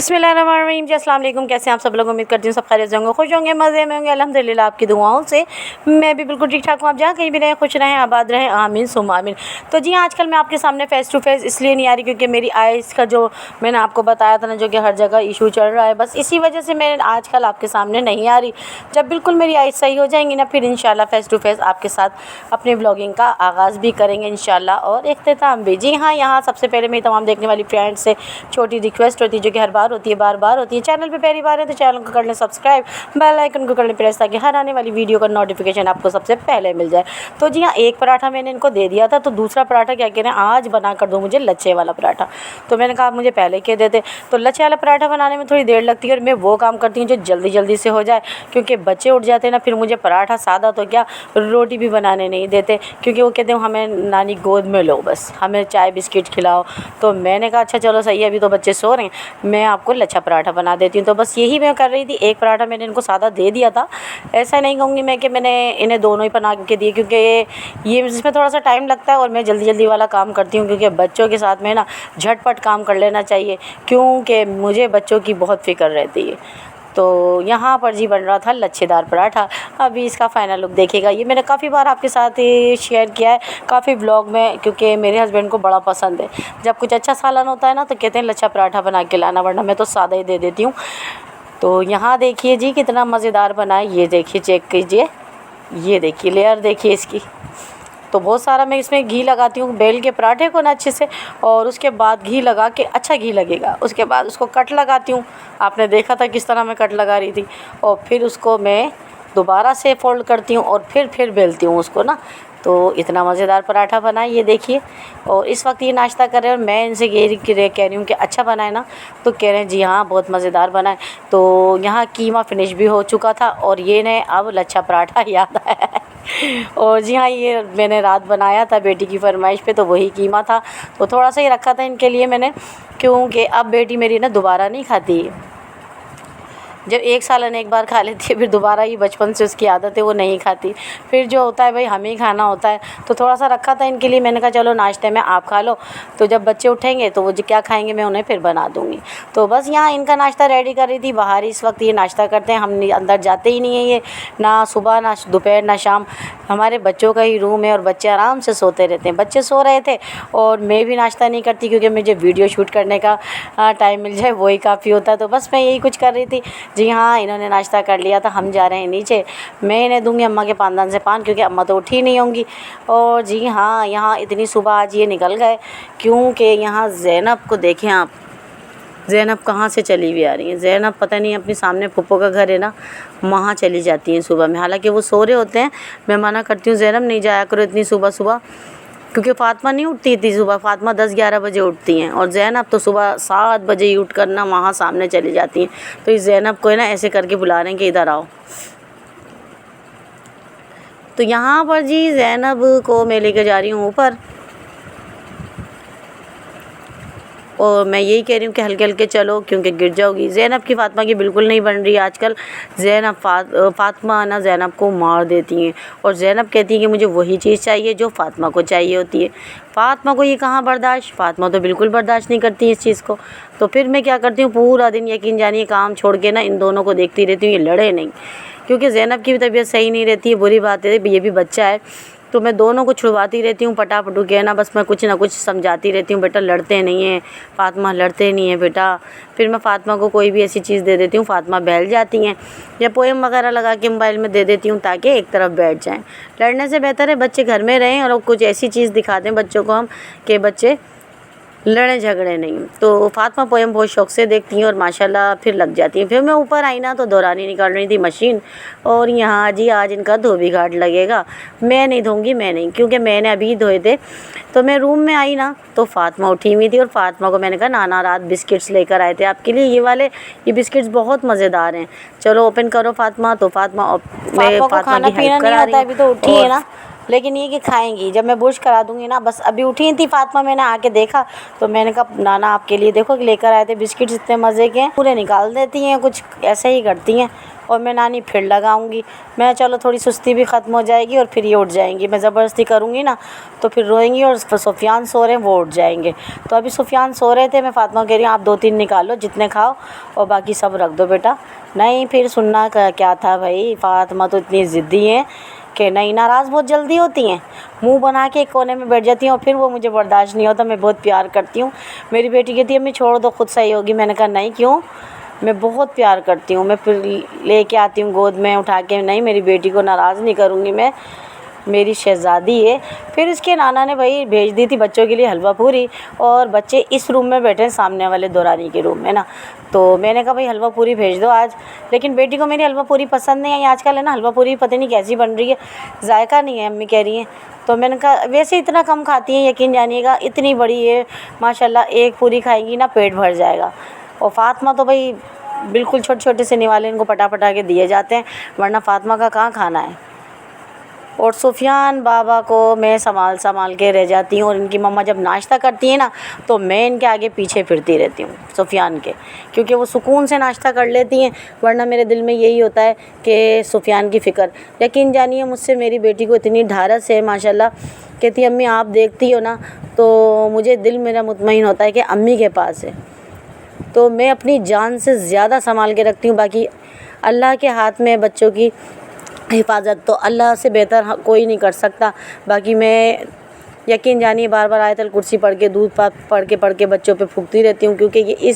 बिस्मिल्लाहिर्रहमानिर्रहीम जी, अस्सलाम वालेकुम। कैसे हैं आप सब लोग? उम्मीद करती हूँ सब खैरियत से होंगे, खुश होंगे, मज़े में होंगे। अल्हम्दुलिल्लाह आपकी दुआओं से मैं भी बिल्कुल ठीक ठाक हूँ। आप जहाँ कहीं भी रहें, खुश रहें, आबाद रहें, आमीन सुम आमीन। तो जी हाँ, आजकल मैं आपके सामने फ़ेस टू फ़ेस इसलिए नहीं आ रही क्योंकि मेरी आइज़ का जो मैंने आपको बताया था ना, जो कि हर जगह इशू चल रहा है, बस इसी वजह से मैं आजकल आपके सामने नहीं आ रही। जब बिल्कुल मेरी आइज़ सही हो जाएंगी ना, फिर इंशाल्लाह फ़ेस टू फ़ेस आपके साथ अपनी ब्लॉगिंग का आगाज़ भी करेंगे इंशाल्लाह, और इख्तिताम भी। जी हाँ, यहाँ सबसे पहले मेरी तमाम देखने वाली फ्रेंड्स से छोटी रिक्वेस्ट होती है, जो कि हर बार होती है, बार होती है। चैनल पे पहली बार है तो चैनल को कर लें सब्सक्राइब, बेल आइकन को कर लें प्रेस, ताकि हर आने वाली वीडियो का नोटिफिकेशन आपको सबसे पहले मिल जाए। तो जी हाँ, एक पराठा मैंने इनको दे दिया था, तो दूसरा पराठा क्या कह रहे हैं, आज बना कर दो मुझे लच्छे वाला पराठा। तो मैंने कहा आप मुझे पहले कह देते। तो लच्छे वाला पराठा बनाने में थोड़ी देर लगती है, और मैं वो काम करती हूँ जो जल्दी जल्दी से हो जाए, क्योंकि बच्चे उठ जाते हैं ना, फिर मुझे पराठा सादा तो क्या, रोटी भी बनाने नहीं देते, क्योंकि वो कहते हैं हमें नानी गोद में लो, बस हमें चाय बिस्किट खिलाओ। तो मैंने कहा अच्छा चलो सही है, अभी तो बच्चे सो रहे हैं, मैं आपको लच्छा पराठा बना देती हूँ। तो बस यही मैं कर रही थी। एक पराठा मैंने इनको सादा दे दिया था, ऐसा नहीं कहूँगी मैं कि मैंने इन्हें दोनों ही बना के दिए, क्योंकि ये इसमें थोड़ा सा टाइम लगता है, और मैं जल्दी जल्दी वाला काम करती हूँ, क्योंकि बच्चों के साथ में ना झटपट काम कर लेना चाहिए, क्योंकि मुझे बच्चों की बहुत फ़िक्र रहती है। तो यहाँ पर जी बन रहा था लच्छेदार पराठा। अभी इसका फ़ाइनल लुक देखिएगा। ये मैंने काफ़ी बार आपके साथ शेयर किया है, काफ़ी व्लॉग में, क्योंकि मेरे हस्बैंड को बड़ा पसंद है। जब कुछ अच्छा सालन होता है ना, तो कहते हैं लच्छा पराठा बना के लाना, वरना मैं तो सादा ही दे देती हूँ। तो यहाँ देखिए जी कितना मज़ेदार बना है। ये देखिए, चेक कीजिए, ये देखिए लेयर देखिए इसकी। तो बहुत सारा मैं इसमें घी लगाती हूँ, बेल के पराठे को ना अच्छे से, और उसके बाद घी लगा के, अच्छा घी लगेगा, उसके बाद उसको कट लगाती हूँ। आपने देखा था किस तरह मैं कट लगा रही थी। और फिर उसको मैं दोबारा से फोल्ड करती हूँ, और फिर बेलती हूँ उसको ना। तो इतना मज़ेदार पराठा बना है, ये देखिए। और इस वक्त ये नाश्ता कर रहे हैं, और मैं इनसे कह रही हूँ कि अच्छा बना है ना, तो कह रहे हैं जी हाँ बहुत मज़ेदार बना है। तो यहाँ कीमा फिनिश भी हो चुका था, और ये ने अब लच्छा पराठा याद आया है। और जी हाँ, ये मैंने रात बनाया था बेटी की फरमाइश पे, तो वही कीमा था, तो थोड़ा सा ही रखा था इनके लिए मैंने, क्योंकि अब बेटी मेरी ना दोबारा नहीं खाती। जब एक सालन एक बार खा लेती है, फिर दोबारा ही बचपन से उसकी आदत है, वो नहीं खाती। फिर जो होता है भाई हमें ही खाना होता है, तो थोड़ा सा रखा था इनके लिए। मैंने कहा चलो नाश्ते में आप खा लो, तो जब बच्चे उठेंगे तो वो जो क्या खाएंगे मैं उन्हें फिर बना दूँगी। तो बस यहाँ इनका नाश्ता रेडी कर रही थी। बाहर इस वक्त ये नाश्ता करते हैं, हम अंदर जाते ही नहीं है ये, ना सुबह ना दोपहर ना शाम। हमारे बच्चों का ही रूम है, और बच्चे आराम से सोते रहते हैं। बच्चे सो रहे थे, और मैं भी नाश्ता नहीं करती, क्योंकि मुझे वीडियो शूट करने का टाइम मिल जाए वही काफ़ी होता है। तो बस मैं यही कुछ कर रही थी। जी हाँ, इन्होंने नाश्ता कर लिया था, हम जा रहे हैं नीचे। मैं इन्हें दूंगी अम्मा के पानदान से पान, क्योंकि अम्मा तो उठी नहीं होंगी। और जी हाँ, यहाँ इतनी सुबह आज ये निकल गए, क्योंकि यहाँ ज़ैनब को देखें आप, ज़ैनब कहाँ से चली हुई आ रही है। ज़ैनब पता नहीं अपनी सामने फूफो का घर है ना, वहाँ चली जाती हैं सुबह में। हालांकि वो सो रहे होते हैं, मैं मना करती हूँ ज़ैनब नहीं जाया करो इतनी सुबह सुबह, क्योंकि फ़ातिमा नहीं उठती इतनी सुबह। फ़ातिमा 10-11 बजे उठती हैं, और ज़ैनब तो सुबह 7 बजे ही उठ कर ना वहाँ सामने चली जाती हैं। तो इस ज़ैनब को है ना ऐसे करके बुला रहे हैं कि इधर आओ। तो यहाँ पर जी ज़ैनब को मैं लेकर जा रही हूँ ऊपर, और मैं यही कह रही हूँ कि हल्के हल्के चलो, क्योंकि गिर जाओगी। ज़ैनब की फ़ातिमा की बिल्कुल नहीं बन रही आजकल। ज़ैनब फ़ातिमा ना ज़ैनब को मार देती हैं, और ज़ैनब कहती है कि मुझे वही चीज़ चाहिए जो फ़ातिमा को चाहिए होती है। फ़ातिमा को ये कहाँ बर्दाश्त, फ़ातिमा तो बिल्कुल बर्दाश्त नहीं करती इस चीज़ को। तो फिर मैं क्या करती हूँ, पूरा दिन यकीन जानिए काम छोड़ के ना इन दोनों को देखती रहती हूँ, ये लड़े नहीं, क्योंकि ज़ैनब की भी तबीयत सही नहीं रहती है। बुरी बात है, ये भी बच्चा है, तो मैं दोनों को छुड़वाती रहती हूँ पटापटू के ना। बस मैं कुछ ना कुछ समझाती रहती हूँ, बेटा लड़ते नहीं हैं, फ़ातिमा लड़ते नहीं है बेटा। फिर मैं फ़ातिमा को कोई भी ऐसी चीज़ दे देती हूँ, फ़ातिमा बहल जाती हैं, या पोएम वगैरह लगा के मोबाइल में दे देती हूँ, ताकि एक तरफ बैठ जाएँ। लड़ने से बेहतर है बच्चे घर में रहें, और कुछ ऐसी चीज़ दिखा दें बच्चों को हम कि बच्चे लड़े झगड़े नहीं। तो फ़ातिमा पोएम बहुत शौक़ से देखती हैं, और माशाल्लाह फिर लग जाती हैं। फिर मैं ऊपर आई ना, तो दौरानी निकाल रही थी मशीन, और यहाँ जी आज इनका धोबी घाट लगेगा। मैं नहीं धोऊंगी, मैं नहीं, क्योंकि मैंने अभी धोए थे। तो मैं रूम में आई ना, तो फ़ातिमा उठी हुई थी, और फ़ातिमा को मैंने कहा नाना रात बिस्किट्स लेकर आए थे आपके लिए, ये बिस्किट्स बहुत मज़ेदार हैं, चलो ओपन करो फ़ातिमा। तो फ़ातिमा की हेल्प करा रही है, अभी तो उठी है ना, लेकिन ये कि खाएंगी जब मैं बुर्श करा दूंगी ना। बस अभी उठी थी फ़ातिमा, मैंने आके देखा, तो मैंने कहा नाना आपके लिए देखो कि लेकर आए थे बिस्किट्स, इतने मज़े के हैं, पूरे निकाल देती हैं, कुछ ऐसे ही करती हैं। और मैं नानी फिर लगाऊंगी। मैं चलो थोड़ी सुस्ती भी ख़त्म हो जाएगी और फिर ये उठ जाएंगी। मैं ज़बरदस्ती करूँगी ना तो फिर रोएंगी और सुफियान सो रहे हैं वो उठ जाएंगे। तो अभी सुफियान सो रहे थे, मैं फ़ातिमा कह रही हूँ आप 2-3 निकालो जितने खाओ और बाकी सब रख दो बेटा। नहीं फिर सुनना क्या था भाई, फ़ातिमा तो इतनी ज़िद्दी हैं कि नहीं, नाराज़ बहुत जल्दी होती हैं, मुंह बना के एक कोने में बैठ जाती हैं और फिर वो मुझे बर्दाश्त नहीं होता। मैं बहुत प्यार करती हूँ। मेरी बेटी कहती है अम्मी छोड़ दो खुद सही होगी। मैंने कहा नहीं क्यों, मैं बहुत प्यार करती हूँ। मैं फिर लेके आती हूँ गोद में उठा के, नहीं मेरी बेटी को नाराज़ नहीं करूँगी मैं, मेरी शहज़ादी है। फिर इसके नाना ने भाई भेज दी थी बच्चों के लिए हलवा पूरी, और बच्चे इस रूम में बैठे हैं सामने वाले दौरानी के रूम में ना। तो मैंने कहा भाई हलवा पूरी भेज दो आज, लेकिन बेटी को मेरी हलवा पूरी पसंद नहीं आई। आजकल है ना हलवा पूरी पता नहीं कैसी बन रही है, जायका नहीं है अम्मी कह रही हैं। तो मैंने कहा वैसे इतना कम खाती हैं, यकीन जानिएगा इतनी बड़ी है माशाल्लाह, एक पूरी खाएंगी ना पेट भर जाएगा। और फ़ातिमा तो भाई बिल्कुल छोटे छोटे से निवाले इनको पटा के दिए जाते हैं, वरना फ़ातिमा का कहाँ खाना है। और सुफियान बाबा को मैं संभाल के रह जाती हूँ, और इनकी मम्मा जब नाश्ता करती है ना तो मैं इनके आगे पीछे फिरती रहती हूँ सुफियान के, क्योंकि वो सुकून से नाश्ता कर लेती हैं। वरना मेरे दिल में यही होता है कि सुफियान की फ़िक्र। यकीन जानिए मुझसे मेरी बेटी को इतनी ढारस है माशाल्लाह, कहती अम्मी आप देखती हो ना तो मुझे दिल मेरा मुतमईन होता है कि अम्मी के पास है। तो मैं अपनी जान से ज़्यादा संभाल के रखती हूँ। बाकी अल्लाह के हाथ में बच्चों की हिफाजत, तो अल्लाह से बेहतर कोई नहीं कर सकता। बाकी मैं यकीन जानिए बार बार आयतल कुर्सी पढ़ के दूध पाक पढ़ के बच्चों पे फूंकती रहती हूँ, क्योंकि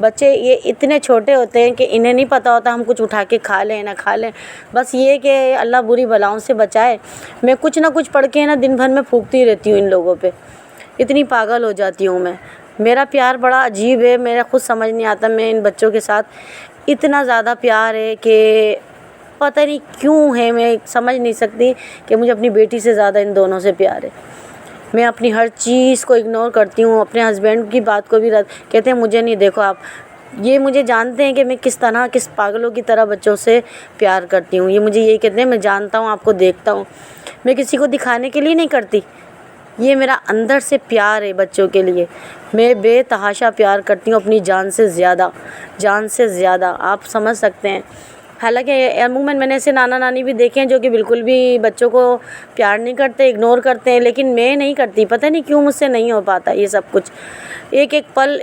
बच्चे ये इतने छोटे होते हैं कि इन्हें नहीं पता होता हम कुछ उठा के खा लें ना खा लें। बस ये कि अल्लाह बुरी बलाओं से बचाए। मैं कुछ ना कुछ पढ़ के ना दिन भर में फूंकती रहती हूँ इन लोगों पर, इतनी पागल हो जाती हूँ मैं। मेरा प्यार बड़ा अजीब है, मेरा खुद समझ नहीं आता। मैं इन बच्चों के साथ इतना ज़्यादा प्यार है कि पता नहीं क्यों है, मैं समझ नहीं सकती कि मुझे अपनी बेटी से ज़्यादा इन दोनों से प्यार है। मैं अपनी हर चीज़ को इग्नोर करती हूँ, अपने हस्बैंड की बात को भी कहते हैं मुझे नहीं देखो आप। ये मुझे जानते हैं कि मैं किस पागलों की तरह बच्चों से प्यार करती हूँ। ये मुझे यही कहते हैं मैं जानता हूँ आपको देखता हूँ। मैं किसी को दिखाने के लिए नहीं करती, ये मेरा अंदर से प्यार है बच्चों के लिए। मैं बेतहाशा प्यार करती हूँ अपनी जान से ज़्यादा, आप समझ सकते हैं। हालांकि अमूमन मैंने ऐसे नाना नानी भी देखे हैं जो कि बिल्कुल भी बच्चों को प्यार नहीं करते, इग्नोर करते हैं, लेकिन मैं नहीं करती। पता नहीं क्यों मुझसे नहीं हो पाता ये सब कुछ। एक एक पल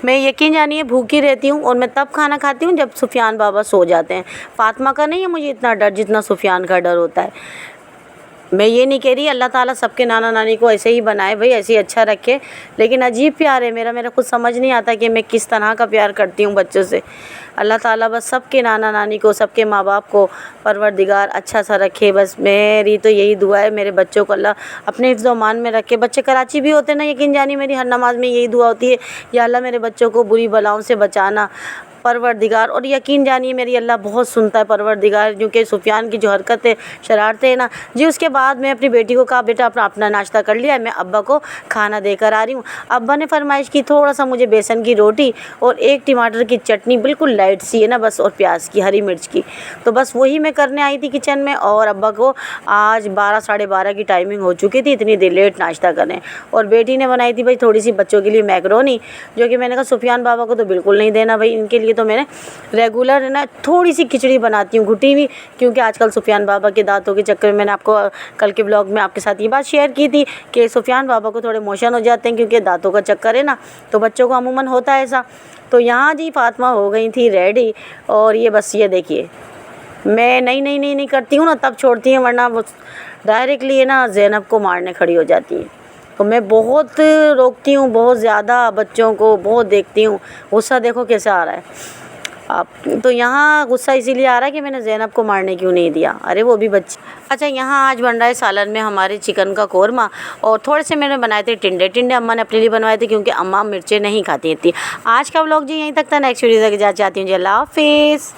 मैं यकीन जानिए भूखी रहती हूँ, और मैं तब खाना खाती हूँ जब सुफियान बाबा सो जाते हैं। फ़ातिमा का नहीं है मुझे इतना डर जितना सुफियान का डर होता है। मैं ये नहीं कह रही अल्लाह ताला सबके नाना नानी को ऐसे ही बनाए भाई, ऐसे ही अच्छा रखे, लेकिन अजीब प्यार है मेरा खुद समझ नहीं आता कि मैं किस तरह का प्यार करती हूँ बच्चों से। अल्लाह ताला बस सबके नाना नानी को, सबके माँ बाप को परवरदिगार अच्छा सा रखे। बस मेरी तो यही दुआ है, मेरे बच्चों को अल्लाह अपने हिफ्ज़ मान में रखे। बच्चे कराची भी होते ना, यकीन जानिए मेरी हर नमाज़ में यही दुआ होती है, या अल्लाह मेरे बच्चों को बुरी बलाओं से बचाना परवरदिगार। और यकीन जानिए मेरी अल्लाह बहुत सुनता है परवरदिगार, क्योंकि सुफियान की जो हरकतें शरारतें हैं ना जी, उसके बाद मैं अपनी बेटी को कहा बेटा अपना नाश्ता कर लिया है, मैं अब्बा को खाना देकर आ रही हूँ। अब्बा ने फरमाइश की थोड़ा सा मुझे बेसन की रोटी और एक टमाटर की चटनी, बिल्कुल लाइट सी है ना बस, और प्याज की हरी मिर्च की। तो बस वही मैं करने आई थी किचन में, और अब्बा को आज 12 साढ़े 12 की टाइमिंग हो चुकी थी, इतनी देर लेट नाश्ता करें। और बेटी ने बनाई थी भाई थोड़ी सी बच्चों के लिए मैकरोनी, जो कि मैंने कहा सुफियान बाबा को तो बिल्कुल नहीं देना भाई, इनके लिए तो मैंने रेगुलर है ना थोड़ी सी खिचड़ी बनाती हूँ घुटी हुई, क्योंकि आजकल सुफियान बाबा के दांतों के चक्कर में मैंने आपको कल के ब्लॉग में आपके साथ ये बात शेयर की थी कि सुफियान बाबा को थोड़े मोशन हो जाते हैं क्योंकि दांतों का चक्कर है ना, तो बच्चों को अमूमन होता है ऐसा। तो यहाँ जी फ़ातिमा हो गई थी रेडी, और ये बस ये देखिए मैं नहीं करती हूँ ना तब छोड़ती हैं, वरना वो डायरेक्टली है ना ज़ैनब को मारने खड़ी हो जाती है। तो मैं बहुत रोकती हूँ, बहुत ज़्यादा बच्चों को बहुत देखती हूँ। गुस्सा देखो कैसे आ रहा है आप, तो यहाँ गुस्सा इसीलिए आ रहा है कि मैंने ज़ैनब को मारने क्यों नहीं दिया, अरे वो भी बच्ची। अच्छा यहाँ आज बन रहा है सालन में हमारे चिकन का कोरमा, और थोड़े से मैंने बनाए थे टिंडे अम्मा ने अपने लिए बनवाए थे, क्योंकि अम्मा मिर्चें नहीं खाती थी। आज का व्लॉग जी यहीं तक था, नेक्स्ट वीडियो तक जा चाहती हूँ जी, अल्लाह हाफिज़।